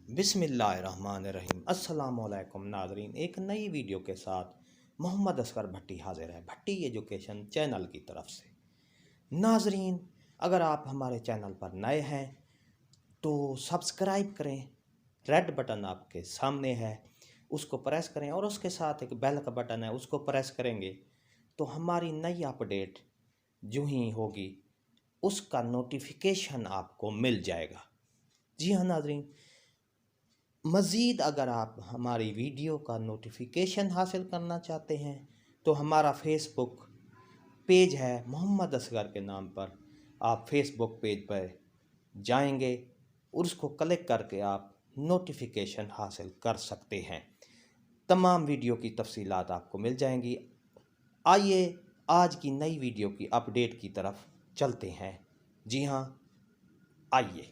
बिस्मिल्लाहिर्रहमानिर्रहीम। अस्सलाम वालेकुम नाज़रीन, एक नई वीडियो के साथ मोहम्मद असगर भट्टी हाजिर है भट्टी एजुकेशन चैनल की तरफ से। नाज़रीन, अगर आप हमारे चैनल पर नए हैं तो सब्सक्राइब करें, रेड बटन आपके सामने है उसको प्रेस करें और उसके साथ एक बेल का बटन है उसको प्रेस करेंगे तो हमारी नई अपडेट जो ही होगी उसका नोटिफिकेशन आपको मिल जाएगा। जी हाँ नाज़रीन, मज़ीद अगर आप हमारी वीडियो का नोटिफिकेशन हासिल करना चाहते हैं तो हमारा फेसबुक पेज है मोहम्मद असगर के नाम पर। आप फेसबुक पेज पर जाएंगे और उसको क्लिक करके आप नोटिफिकेशन हासिल कर सकते हैं। तमाम वीडियो की तफसीलात आपको मिल जाएंगी। आइए आज की नई वीडियो की अपडेट की तरफ चलते हैं। जी हाँ, आइए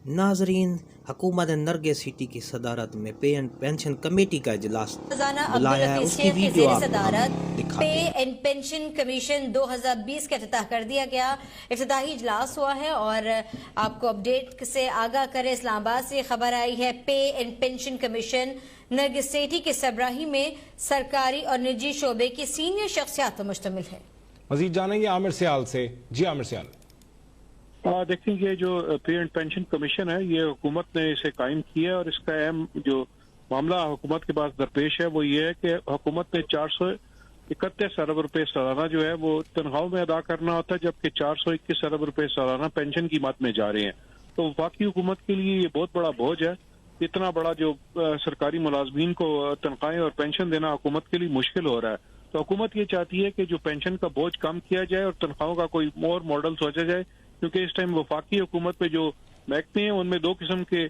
नाजरीन, हुकूमत ने नरगे सिटी की सदारत में पे एंड पेंशन कमेटी का इजलास बुलाया है। उसकी वीडियो आपको पे एंड पेंशन कमीशन 2020 का इफ्तिताह कर दिया गया। इफ्तिताही इजलास हुआ है और आपको अपडेट से आगाह करे इस्लामाबाद से खबर आई है। पे एंड पेंशन कमीशन नरगे सिटी के सबराही में सरकारी और निजी शोबे की सीनियर शख्सियात पर मुश्तमिल है। मजीद जानेंगे आमिर सियाल से। जी आमिर सियाल। देखिए, ये जो पे एंड पेंशन कमीशन है ये हुकूमत ने इसे कायम किया है और इसका अहम जो मामला हुकूमत के पास दरपेश है वो ये है कि हुकूमत ने 431 अरब रुपए सालाना जो है वो तनख्वाहों में अदा करना होता है, जबकि 421 अरब रुपए सालाना पेंशन की मद में जा रहे हैं। तो वफाकी हुकूमत के लिए ये बहुत बड़ा बोझ है। इतना बड़ा जो सरकारी मुलाजमीन को तनख्वाहें और पेंशन देना हुकूमत के लिए मुश्किल हो रहा है। तो हुकूमत ये चाहती है कि जो पेंशन का बोझ कम किया जाए और तनख्वाहों का कोई और मॉडल सोचा जाए, क्योंकि इस टाइम वफाकी हुकूमत पे जो महकमे हैं उनमें दो किस्म के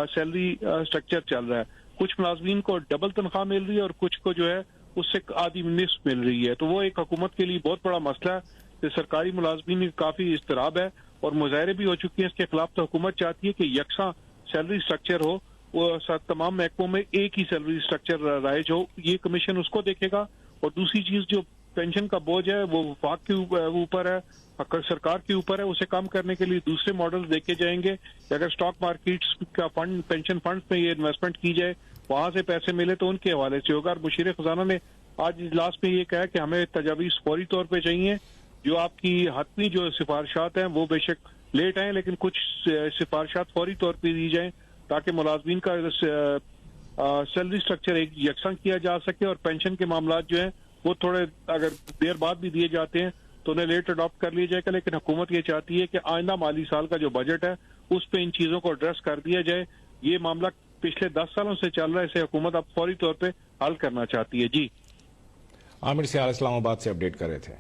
सैलरी स्ट्रक्चर चल रहा है। कुछ मुलाजमीन को डबल तनख्वाह मिल रही है और कुछ को जो है उससे आधी निस्फ मिल रही है। तो वो एक हुकूमत के लिए बहुत बड़ा मसला है कि सरकारी मुलाजमीन की काफी इस्तराब है और मुजाहरे भी हो चुके हैं इसके खिलाफ। तो हुकूमत चाहती है कि यकसा सैलरी स्ट्रक्चर हो, वो तमाम महकमों में एक ही सैलरी स्ट्रक्चर राइज हो। ये कमीशन उसको देखेगा। और दूसरी चीज जो पेंशन का बोझ है वो वफाक के ऊपर है, सरकार के ऊपर है। उसे कम करने के लिए दूसरे मॉडल देखे जाएंगे। अगर स्टॉक मार्केट्स का फंड, पेंशन फंड में ये इन्वेस्टमेंट की जाए, वहां से पैसे मिले तो उनके हवाले से होगा। और मुशीर खजाना ने आज इजलास में ये कहा कि हमें तजावीज फौरी तौर पर चाहिए। जो आपकी हतमी जो सिफारिशात हैं वो बेशक लेट आए, लेकिन कुछ सिफारिशात फौरी तौर पर दी जाए ताकि मुलाजमीन का सैलरी स्ट्रक्चर एक यकसा किया जा सके। और पेंशन के मामला जो है वो थोड़े अगर देर बाद भी दिए जाते हैं तो उन्हें लेट अडॉप्ट कर लिया जाएगा। लेकिन हुकूमत ये चाहती है कि आइंदा माली साल का जो बजट है उस पर इन चीजों को एड्रेस कर दिया जाए। ये मामला पिछले 10 सालों से चल रहा है, इसे हुकूमत अब फौरी तौर पे हल करना चाहती है। जी आमिर सियाल इस्लामाबाद से अपडेट कर रहे थे।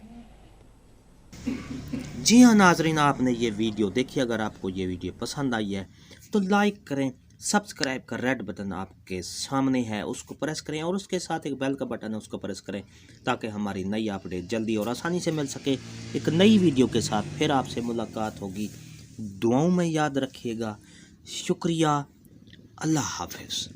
जी हाँ नाजरीन, आपने ये वीडियो देखी। अगर आपको ये वीडियो पसंद आई है तो लाइक करें, सब्सक्राइब का रेड बटन आपके सामने है उसको प्रेस करें और उसके साथ एक बेल का बटन है उसको प्रेस करें ताकि हमारी नई अपडेट जल्दी और आसानी से मिल सके। एक नई वीडियो के साथ फिर आपसे मुलाकात होगी। दुआओं में याद रखिएगा। शुक्रिया। अल्लाह हाफिज़।